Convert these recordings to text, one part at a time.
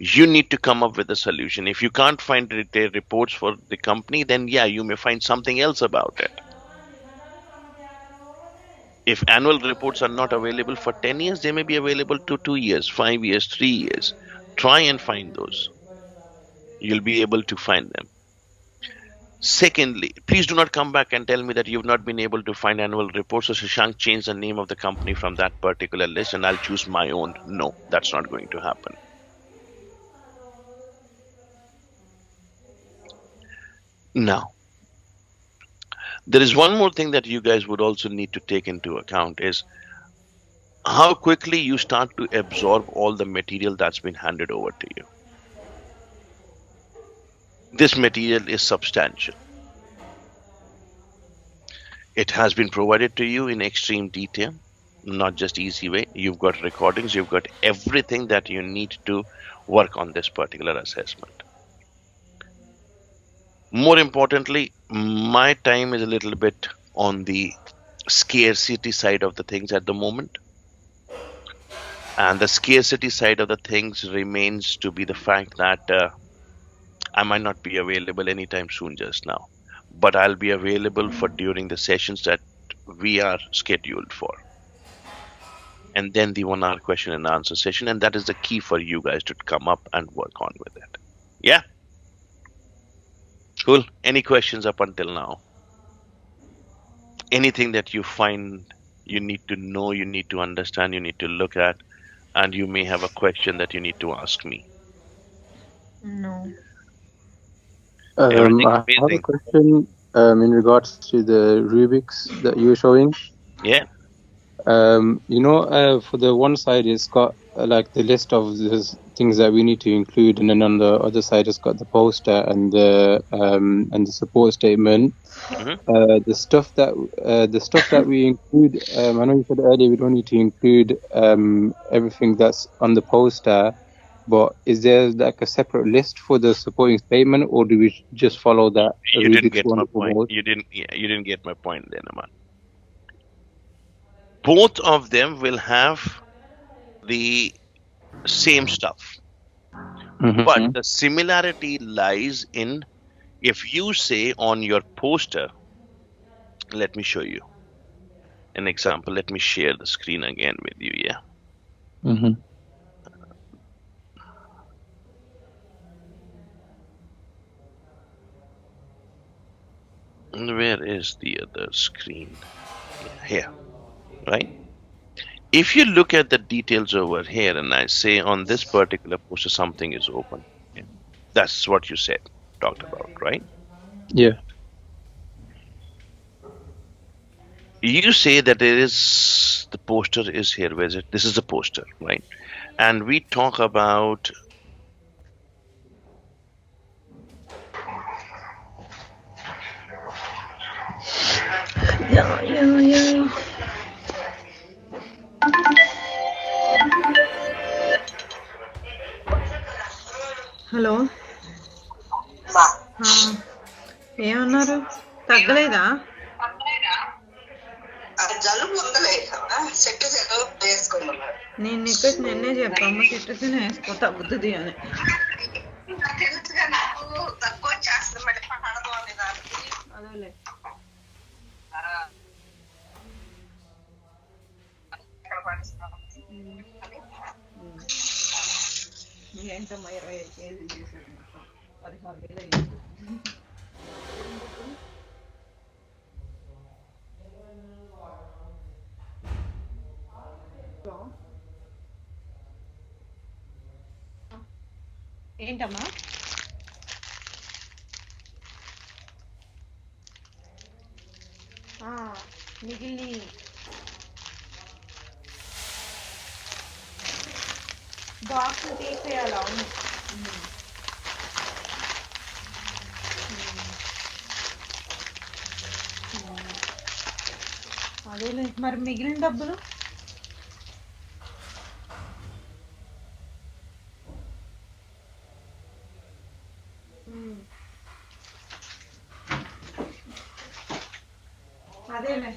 You need to come up with a solution. If you can't find detailed reports for the company, then yeah, you may find something else about it. If annual reports are not available for 10 years, they may be available to 2 years, 5 years, 3 years. Try and find those. You'll be able to find them. Secondly, please do not come back and tell me that you've not been able to find annual reports. So Shashank, change the name of the company from that particular list and I'll choose my own. No, that's not going to happen. Now, there is one more thing that you guys would also need to take into account is how quickly you start to absorb all the material that's been handed over to you. This material is substantial. It has been provided to you in extreme detail, not just easy way. You've got recordings, you've got everything that you need to work on this particular assessment. More importantly, my time is a little bit on the scarcity side of the things at the moment. And the scarcity side of the things remains to be the fact that I might not be available anytime soon just now, but I'll be available for during the sessions that we are scheduled for. And then the 1 hour question and answer session. And that is the key for you guys to come up and work on with it. Yeah. Cool. Any questions up until now? Anything that you find you need to know, you need to understand, you need to look at, and you may have a question that you need to ask me. No. Everything I have a amazing. question in regards to the Rubik's that you were showing. Yeah. For the one side, it's got like the list of the things that we need to include, and then on the other side, it's got the poster and the support statement. Hmm. The stuff that we include. I know you said earlier we don't need to include everything that's on the poster, but is there like a separate list for the supporting statement, or do we just follow that You didn't Rubik's get one my for point. both? You didn't. Yeah, you didn't get my point, then, Aman. Both of them will have the same stuff, but Mm-hmm. the similarity lies in if you say on your poster. Let me show you an example. Let me share the screen again with you. Yeah. Mm-hmm. Where is the other screen? Yeah, here, right? If you look at the details over here and I say on this particular poster something is open, yeah, that's what you said, talked about, right? Yeah. You say that there is the poster is here. Where is it? This is the poster, right? And we talk about Yeah. Hello ఏమన్నారు? తగ్గలేదా? నేను నీకు నిన్నే చెప్పాము చెట్టుతోనే వేసుకో తగ్గుతుంది అని. అదేలే ఏంటమ్మా 25 కేజీలు చేసేది మొత్తం 16,000 అయింది. ఏంటమ్మా? మిగిలిన బాక్స్ తీసేయాలి. అవును అదేలే. మరి మిగిలిన డబ్బులు అదేలే.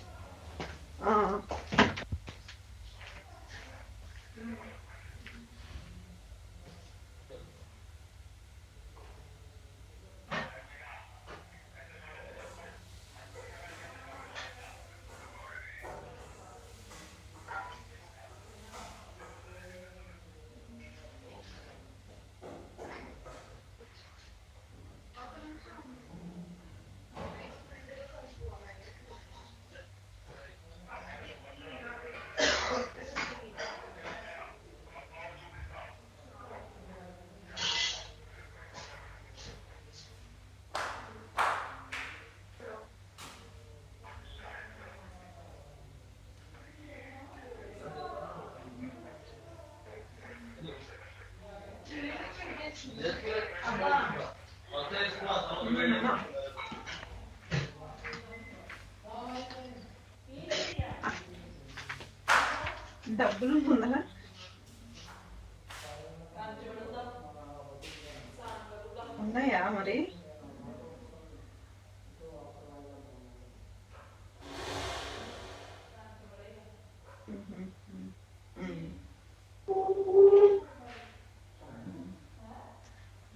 డబ్బులు ముందర ఉన్నాయా మరి?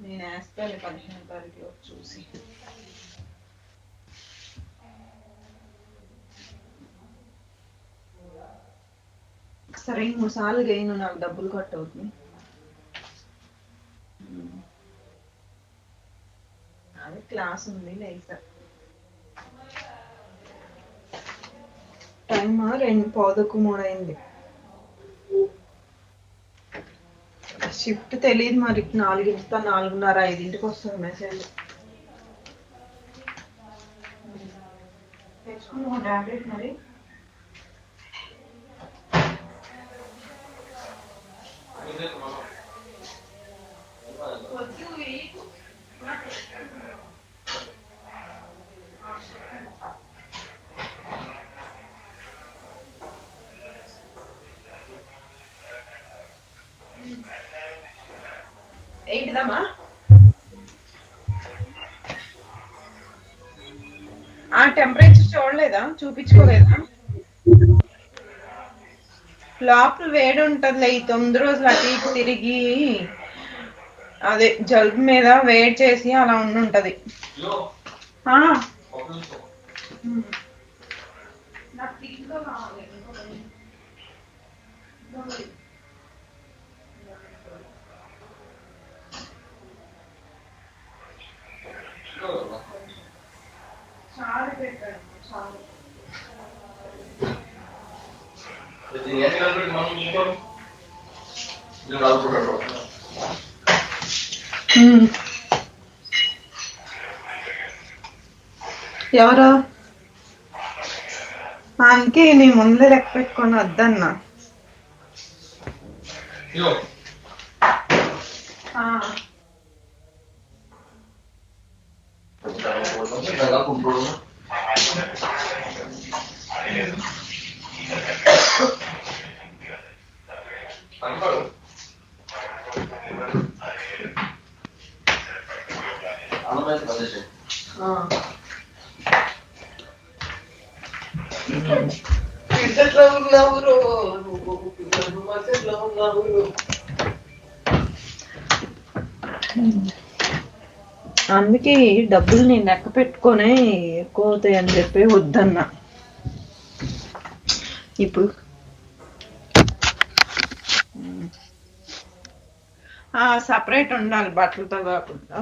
నేను వేస్తాను 15వ తారీఖులో చూసి. సరే 3 సార్లు గెయిన్ నాకు డబ్బులు కట్ అవుతుంది. అదే క్లాస్ ఉంది లేసా. టైమ్ 2:15 అయింది. షిఫ్ట్ తెలియదు మరి. 4:00, 4:30, 5కి వస్తుంది మెసేజ్. తెచ్చుకున్నావు టాబ్లెట్ మరి? ఏంటిదమ్మా? ఆ టెంపరేచర్ చూడలేదా? చూపించుకోలేదా? లోపల వేడి ఉంటదిలే. ఈ 9 రోజులు అటు ఇటు తిరిగి అదే జలుబు మీద వేడి చేసి అలా ఉంటది. చాలా పెట్టాడు చాలా. ఎవరు? అందుకే నీ ముందే లెక్క పెట్టుకొని వద్దన్నా. అందుకే డబ్బులు నేను లెక్క పెట్టుకొని ఎక్కువ అవుతాయి అని చెప్పి వద్దన్నా. ఇప్పుడు సపరేట్ ఉండాలి బట్టలతో కాకుండా.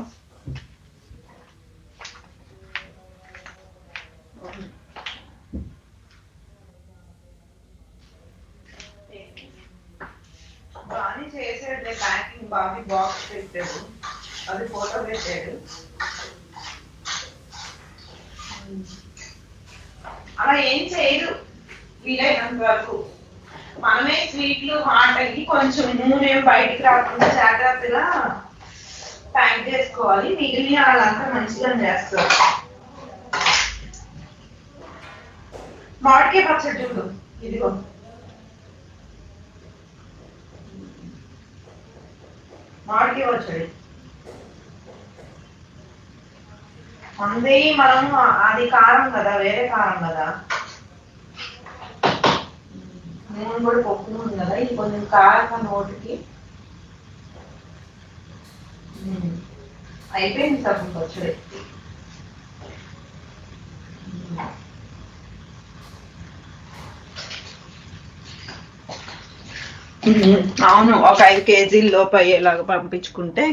బాగా చేసాడు ప్యాకింగ్. బాబీ బాక్స్ పెట్టాడు, అది ఫోటో పెట్టాడు. అలా ఏం చేయదు వీలైనంత వరకు. మనమే స్వీట్లు హాట్ అయ్యి కొంచెం నూనె బయటికి రాకుండా జాగ్రత్తగా ప్యాక్ చేసుకోవాలి. మిగిలిన వాళ్ళంతా మంచిగా చేస్తారు. మామిడికాయ పచ్చడి చూడు, ఇదిగో మామిడికాయ పచ్చడి. అందే మనం అది కారం కదా, వేరే కారం కదా. నూనె కూడా పప్పు నూనె కదా, ఇది కొంచెం కారం నోటికి. అయిపోయింది సగం పచ్చడి. అవును, ఒక 5 కేజీల లోపు అయ్యేలాగా పంపించుకుంటే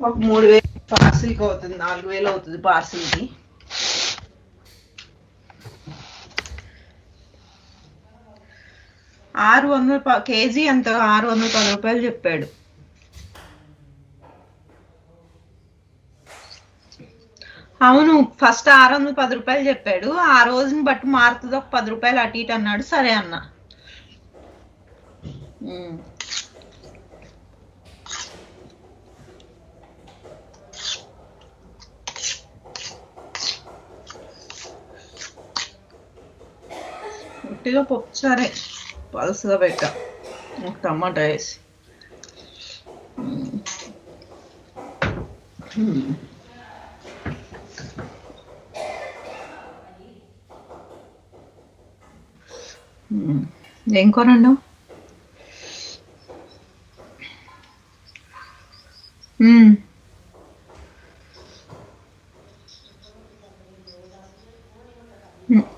ఒక 3,000 పార్సిల్కి అవుతుంది. 4,000 అవుతుంది పార్సిల్కి. కేజీ అంత 610 రూపాయలు చెప్పాడు. అవును, ఫస్ట్ 610 రూపాయలు చెప్పాడు. ఆ రోజుని బట్టి మారుతుంది, ఒక 10 రూపాయలు అటు ఇటు అన్నాడు. సరే అన్న. ఒట్టిగా పప్పుచారే పలుసుగా పెట్టా ఒక టమాటా వేసి. ఏం కూర వండావు?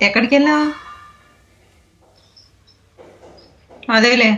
ఎక్కడికి వెళ్ళా? అదేలే.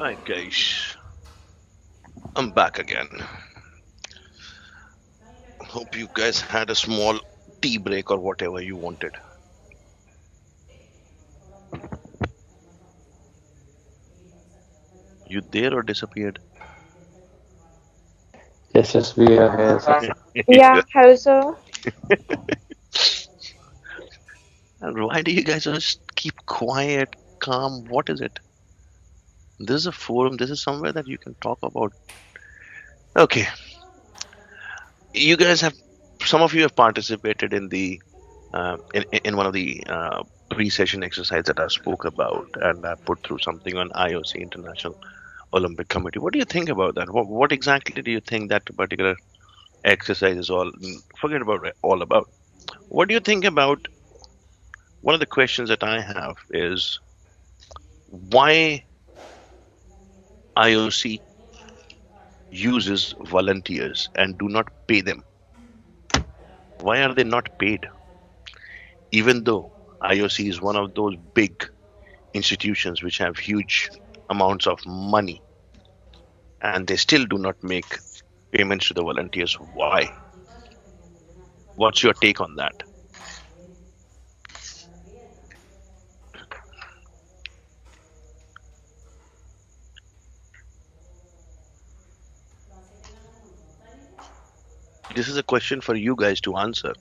Hi guys, I'm back again. Hope you guys had a small tea break or whatever you wanted. You there or disappeared? Yes, we are here, sir. Yeah, hello, sir. And why do you guys just keep quiet, calm? What is it? This is a forum. This is somewhere that you can talk about. Okay, you guys have. Some of you have participated in the in one of the pre-session exercise that I spoke about, and I put through something on IOC International Olympic Committee. What do you think about that? What exactly do you think that particular exercise is all? Forget about it, all about. What do you think about? One of the questions that I have is why IOC uses volunteers and do not pay them. Why are they not paid? Even though IOC is one of those big institutions which have huge amounts of money and they still do not make payments to the volunteers. Why? What's your take on that? This is a question for you guys to answer.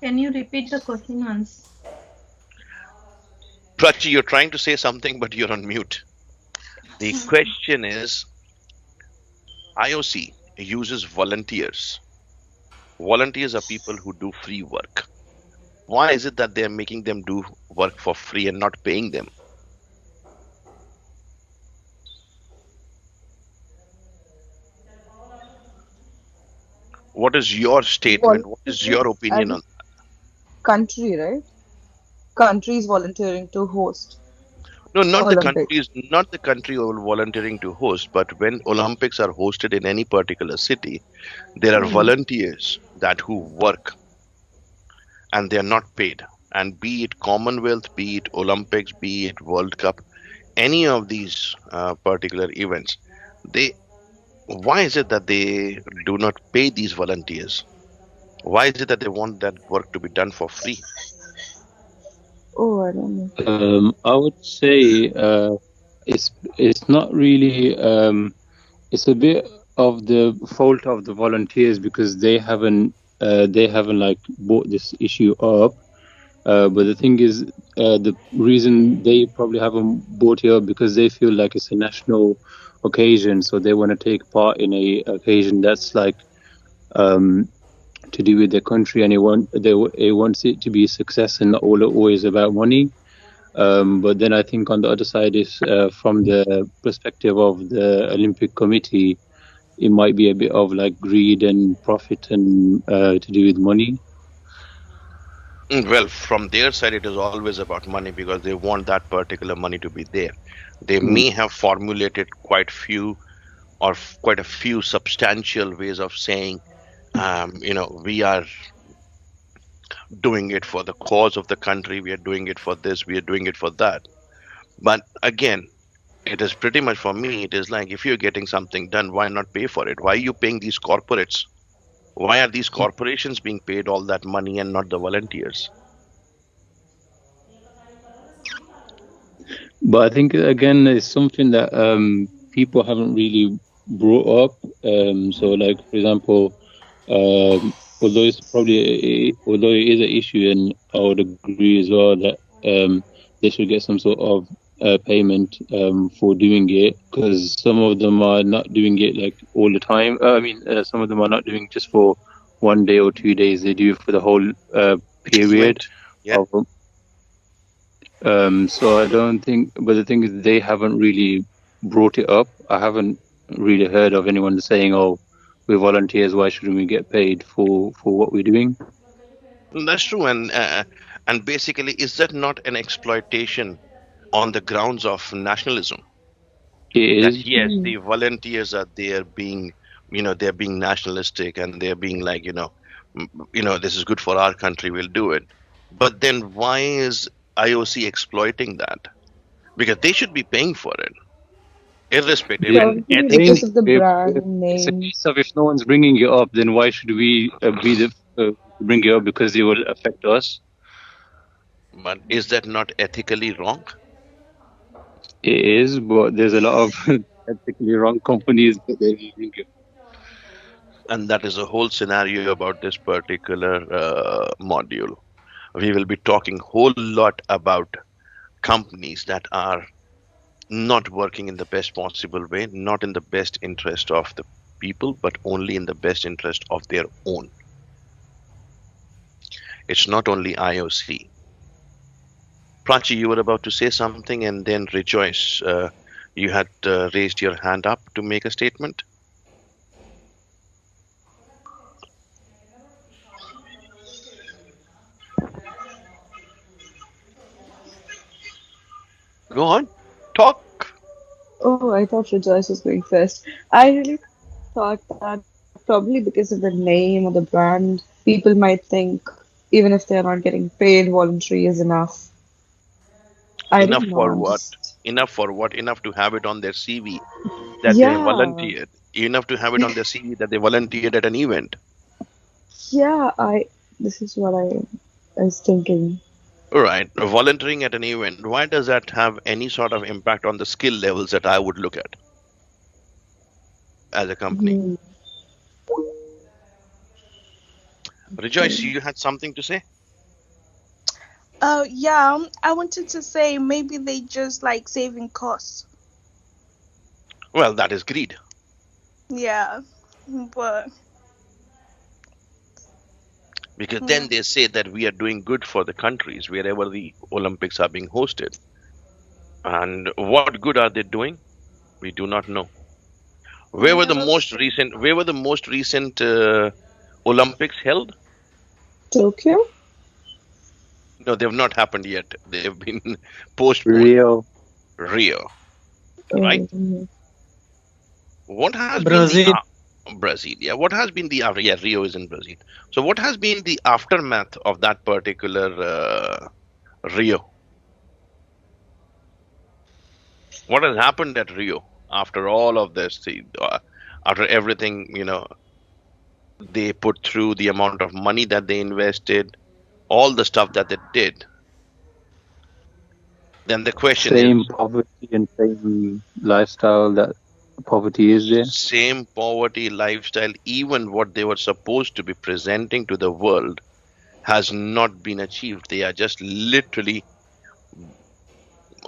Can you repeat the question once? Prachi, you're trying to say something, but you're on mute. The question is IOC uses volunteers. Volunteers are people who do free work. Why is it that they're making them do work for free and not paying them? What is your statement? What is your opinion on that? Country, right? Countries volunteering to host No, not the Olympics. countries, not the country volunteering to host, but when Olympics are hosted in any particular city, there are volunteers that who work and they are not paid. And be it Commonwealth, be it Olympics, be it World Cup, any of these particular events, they why is it that they do not pay these volunteers? Why is it that they want that work to be done for free? Oh, I don't know. I would say it's not really it's a bit of the fault of the volunteers because they haven't like brought this issue up. But the thing is, the reason they probably haven't brought it up because they feel like it's a national occasion, so they want to take part in a occasion that's like to do with their country, and it wants it to be a success and not always about money. But then I think on the other side is from the perspective of the Olympic Committee, it might be a bit of like greed and profit and to do with money. Well, from their side, it is always about money because they want that particular money to be there. They may have formulated quite a few substantial ways of saying, we are doing it for the cause of the country, we are doing it for this, we are doing it for that. But again, it is pretty much for me, it is like if you're getting something done, why not pay for it? Why are you paying these corporates? Why are these corporations being paid all that money and not the volunteers? But I think again, it's something that people haven't really brought up. So, like for example, although it is an issue, and I would agree as well that they should get some sort of payment for doing it, because some of them are not doing it like all the time. Some of them are not doing just for 1 day or 2 days. They do it for the whole period. Yeah. So I don't think, but the thing is, they haven't really brought it up. I haven't really heard of anyone saying, "Oh, we're volunteers. Why shouldn't we get paid for what we're doing?" That's true, and basically, is that not an exploitation on the grounds of nationalism? It That is. yes, the volunteers are there being, they're being nationalistic and they're being like, this is good for our country, we'll do it. But then why is IOC exploiting that? Because they should be paying for it, irrespective. Yeah, And Probably saying because ethically, of the if brand it's a name. case of if no one's bringing it up, then why should we be the bring it up because it will affect us? but is that not ethically wrong? It is, but there's a lot of ethically wrong companies that they will bring it. And that is a whole scenario about this particular module. We will be talking whole lot about companies that are not working in the best possible way, not in the best interest of the people, but only in the best interest of their own. It's not only IOC. Prachi, you were about to say something, and then Rejoice, you had raised your hand up to make a statement. Go on, talk. Oh, I thought Rejoice was going first. I really thought that probably because of the name or the brand, people might think even if they're not getting paid, voluntary is enough. I Enough don't know. for I'm what? just Enough for what? Enough to have it on their CV that they yeah, volunteered. Enough to have it on their CV that they volunteered at an event. yeah. I This is what I was thinking. All right, volunteering at an event. Why does that have any sort of impact on the skill levels that I would look at as a company? Hmm. Rejoice, you had something to say? Yeah, I wanted to say maybe they just like saving costs. Well, that is greed. Yeah, but Because then mm, they say that we are doing good for the countries wherever the Olympics are being hosted. And what good are they doing? We do not know. Where were yeah, the that's most true. recent? Where were the most recent Olympics held? Tokyo? No, they have not happened yet. They have been postponed. Rio, Rio, right? Um, What has been the Brazil. Brazil? Yeah, what has been the after? Yeah, Rio is in Brazil. So, what has been the aftermath of that particular Rio? What has happened at Rio after all of this? After everything, they put through, the amount of money that they invested, all the stuff that they did. Then the question is, same poverty and same lifestyle that poverty is there. same poverty lifestyle, even what they were supposed to be presenting to the world has not been achieved. They are just literally,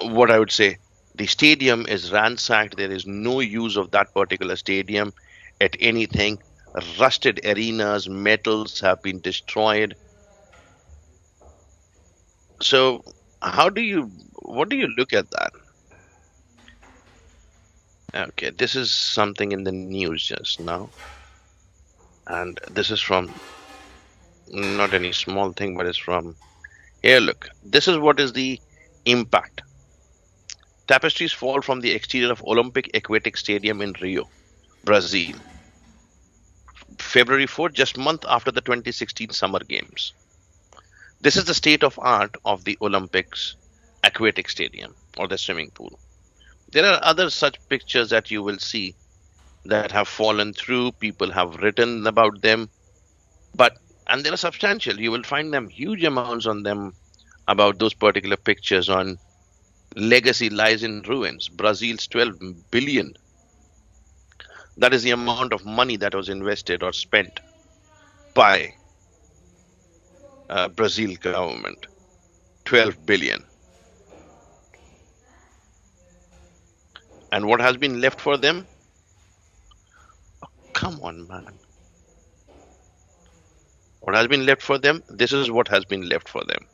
what I would say, the stadium is ransacked. There is no use of that particular stadium at anything. Rusted arenas, metals have been destroyed. So, what do you look at that? Okay, this is something in the news just now. And this is from not any small thing, but it's from here. Look, this is what is the impact. Tapestries fall from the exterior of Olympic Aquatic Stadium in Rio, Brazil. February 4th, just month after the 2016 Summer Games. This is the state of art of the Olympics Aquatic Stadium or the swimming pool. There are other such pictures that you will see that have fallen through. People have written about them, and they are substantial. You will find them huge amounts on them about those particular pictures on legacy lies in ruins. Brazil's 12 billion. That is the amount of money that was invested or spent by Brazil government. 12 billion. And what has been left for them? Come on, man. What has been left for them? This is what has been left for them.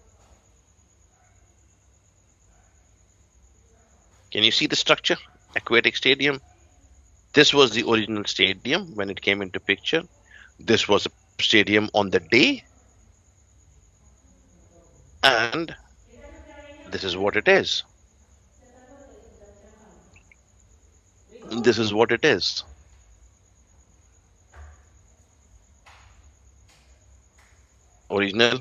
Can you see the structure? Aquatic Stadium. This was the original stadium when it came into picture. This was a stadium on the day. And this is what it is. This is what it is. Original.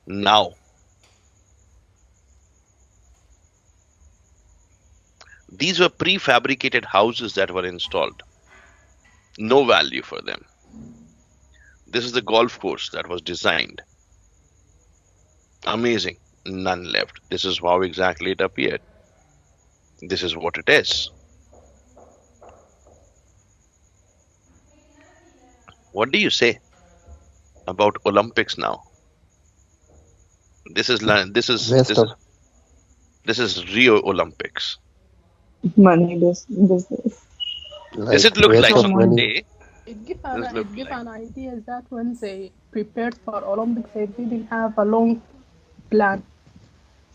Now, these were prefabricated houses that were installed. No value for them. This is the golf course that was designed. Amazing. None left. This is how exactly it appeared. This is what it is. What do you say about Olympics now? This is Rio Olympics. Money business. Does it look waste like of on the money. day? It gives Does an, look it give like an idea that when they prepared for Olympics, they didn't have a long plan.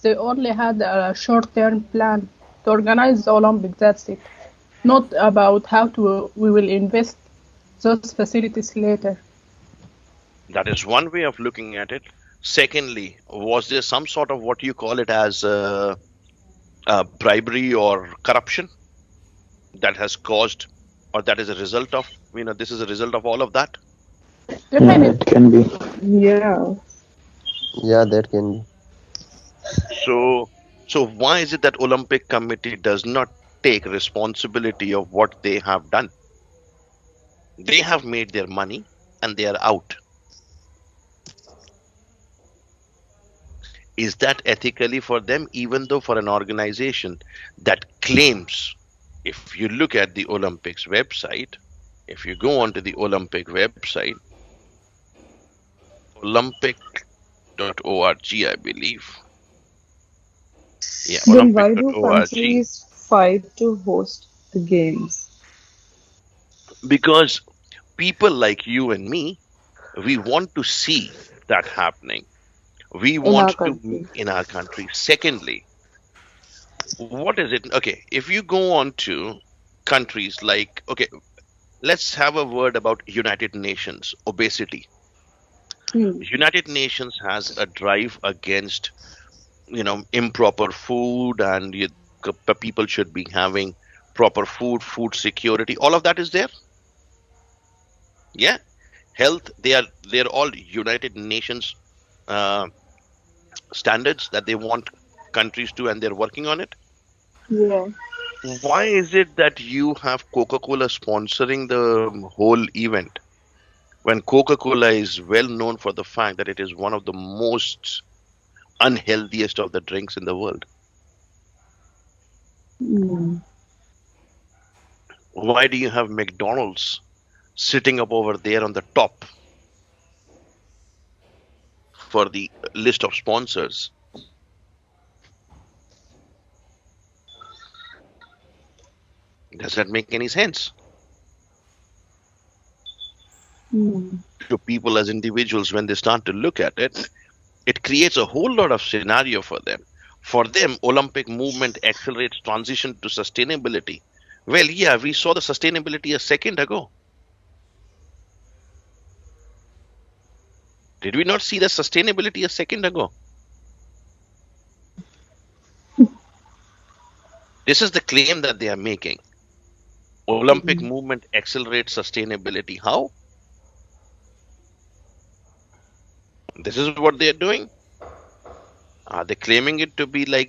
They only had a short-term plan to organize the Olympics. That's it. Not about how we will invest those facilities later. that is one way of looking at it. Secondly, was there some sort of what you call it as bribery or corruption that has caused, or that is a result of, this is a result of all of that? Yeah, it can be. Yeah. Yeah, that can be. So why is it that Olympic Committee does not take responsibility of what they have done? They have made their money and they are out. Is that ethically for them, even though for an organization that claims, if you look at the Olympics website, if you go onto the Olympic website, olympic.org, I believe. Yeah, Then why do olympic.org. countries fight to host the games? Because people like you and me, we want to see that happening. We In want our to country. in our country. Secondly, what is it? Okay, if you go on to countries like, okay, let's have a word about United Nations obesity. United Nations has a drive against, improper food, and people should be having proper food security. All of that is there. Yeah, health. They're all United Nations standards that they want countries to, and they're working on it. Yeah. Why is it that you have Coca-Cola sponsoring the whole event when Coca-Cola is well known for the fact that it is one of the most unhealthiest of the drinks in the world? Why do you have McDonald's sitting up over there on the top for the list of sponsors? Does that make any sense to people as individuals? When they start to look at it, it creates a whole lot of scenario for them. For them, Olympic movement accelerates transition to sustainability. Well, yeah, we saw the sustainability a second ago. Did we not see the sustainability a second ago? This is the claim that they are making. Olympic movement accelerates sustainability. How? This is what they are doing. Are they claiming it to be like